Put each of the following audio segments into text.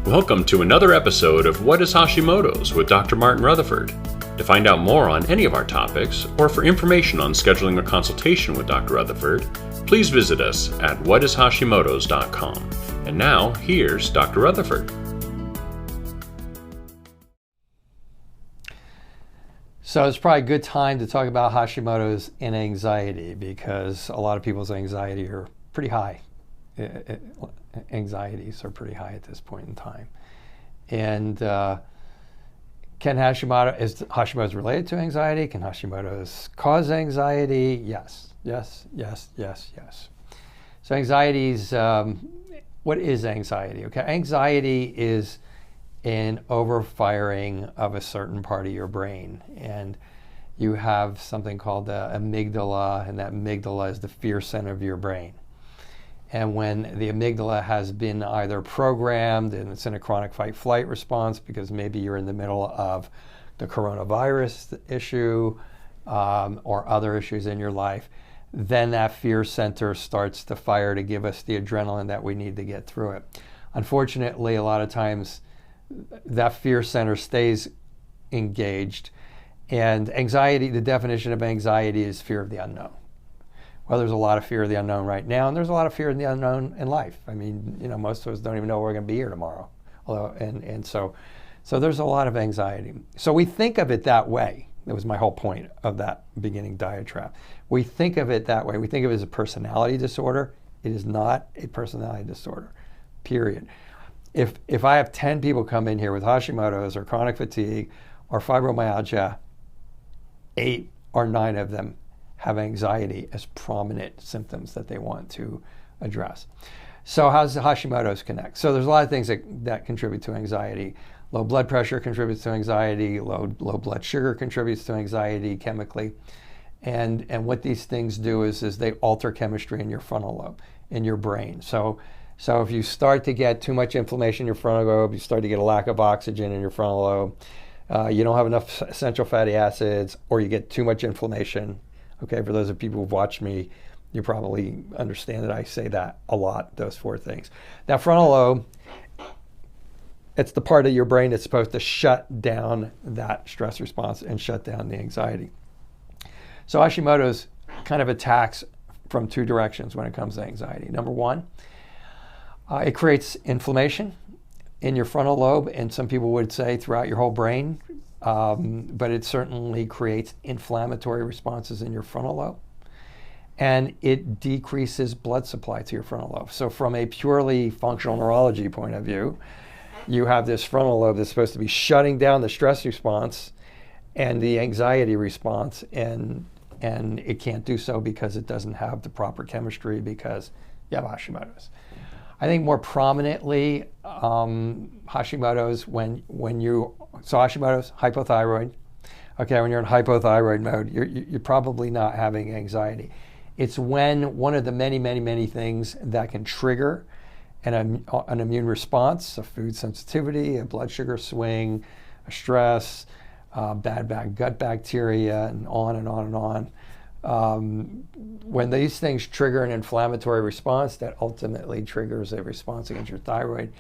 Welcome to another episode of What is Hashimoto's with Dr. Martin Rutherford. To find out more on any of our topics, or for information on scheduling a consultation with Dr. Rutherford, please visit us at whatishashimotos.com. And now, here's Dr. Rutherford. So it's probably a good time to talk about Hashimoto's and anxiety, because a lot of people's anxiety are pretty high. Anxieties are pretty high at this point in time. And is Hashimoto's related to anxiety? Can Hashimoto's cause anxiety? Yes. So anxiety's, what is anxiety? Okay, anxiety is an overfiring of a certain part of your brain. And you have something called the amygdala, and that amygdala is the fear center of your brain. And when the amygdala has been either programmed and it's in a chronic fight-flight response because maybe you're in the middle of the coronavirus issue or other issues in your life, then that fear center starts to fire to give us the adrenaline that we need to get through it. Unfortunately, a lot of times that fear center stays engaged. And anxiety, the definition of anxiety is fear of the unknown. Well, there's a lot of fear of the unknown right now, and there's a lot of fear of the unknown in life. I mean, most of us don't even know we're going to be here tomorrow. So there's a lot of anxiety. So we think of it that way. That was my whole point of that beginning diatribe. We think of it that way. We think of it as a personality disorder. It is not a personality disorder, period. If I have 10 people come in here with Hashimoto's or chronic fatigue or fibromyalgia, 8 or 9 of them have anxiety as prominent symptoms that they want to address. So how does the Hashimoto's connect? So there's a lot of things that contribute to anxiety. Low blood pressure contributes to anxiety. Low blood sugar contributes to anxiety chemically. And what these things do is they alter chemistry in your frontal lobe, in your brain. So if you start to get too much inflammation in your frontal lobe, you start to get a lack of oxygen in your frontal lobe, you don't have enough essential fatty acids, or you get too much inflammation. Okay, for those of people who've watched me, you probably understand that I say that a lot, those 4 things. Now, frontal lobe, it's the part of your brain that's supposed to shut down that stress response and shut down the anxiety. So Hashimoto's kind of attacks from 2 directions when it comes to anxiety. Number 1, it creates inflammation in your frontal lobe, and some people would say throughout your whole brain, but it certainly creates inflammatory responses in your frontal lobe, and it decreases blood supply to your frontal lobe. So from a purely functional neurology point of view, you have this frontal lobe that's supposed to be shutting down the stress response and the anxiety response, and it can't do so because it doesn't have the proper chemistry because you have Hashimoto's. I think more prominently, Hashimoto's Hashimoto's hypothyroid. Okay, when you're in hypothyroid mode, you're probably not having anxiety. It's when one of the many things that can trigger an immune response, a food sensitivity, a blood sugar swing, a stress, bad gut bacteria, and on and on and on. When these things trigger an inflammatory response that ultimately triggers a response against your thyroid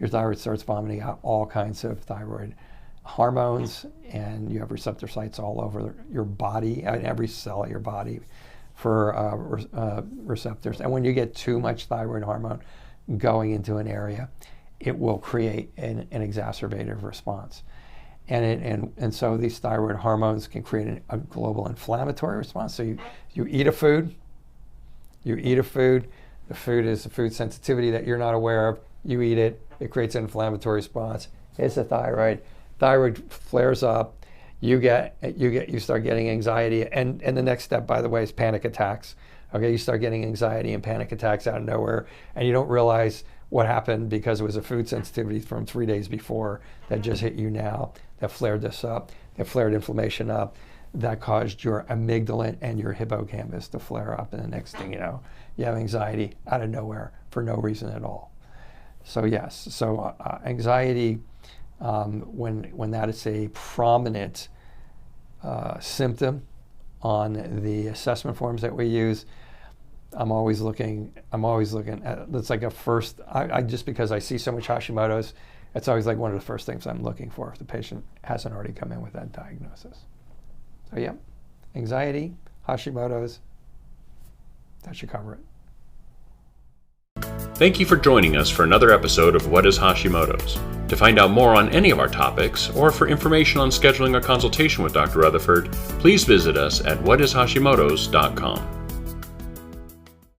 starts vomiting out all kinds of thyroid hormones, and you have receptor sites all over your body, in every cell of your body for receptors. And when you get too much thyroid hormone going into an area, it will create an exacerbative response. And so these thyroid hormones can create a global inflammatory response. So you eat a food, the food is a food sensitivity that you're not aware of, you eat it, it creates an inflammatory response, it's the thyroid flares up, you start getting anxiety, and the next step, by the way, is panic attacks. Okay, you start getting anxiety and panic attacks out of nowhere, and you don't realize what happened because it was a food sensitivity from 3 days before that just hit you now, that flared this up, that flared inflammation up, that caused your amygdala and your hippocampus to flare up, and the next thing you know, you have anxiety out of nowhere for no reason at all. So yes, anxiety, when that is a prominent symptom on the assessment forms that we use, I'm always looking at, it's like a first, I just because I see so much Hashimoto's It's always like one of the first things I'm looking for if the patient hasn't already come in with that diagnosis. So yeah, anxiety, Hashimoto's, that should cover it. Thank you for joining us for another episode of What is Hashimoto's? To find out more on any of our topics, or for information on scheduling a consultation with Dr. Rutherford, please visit us at whatishashimotos.com.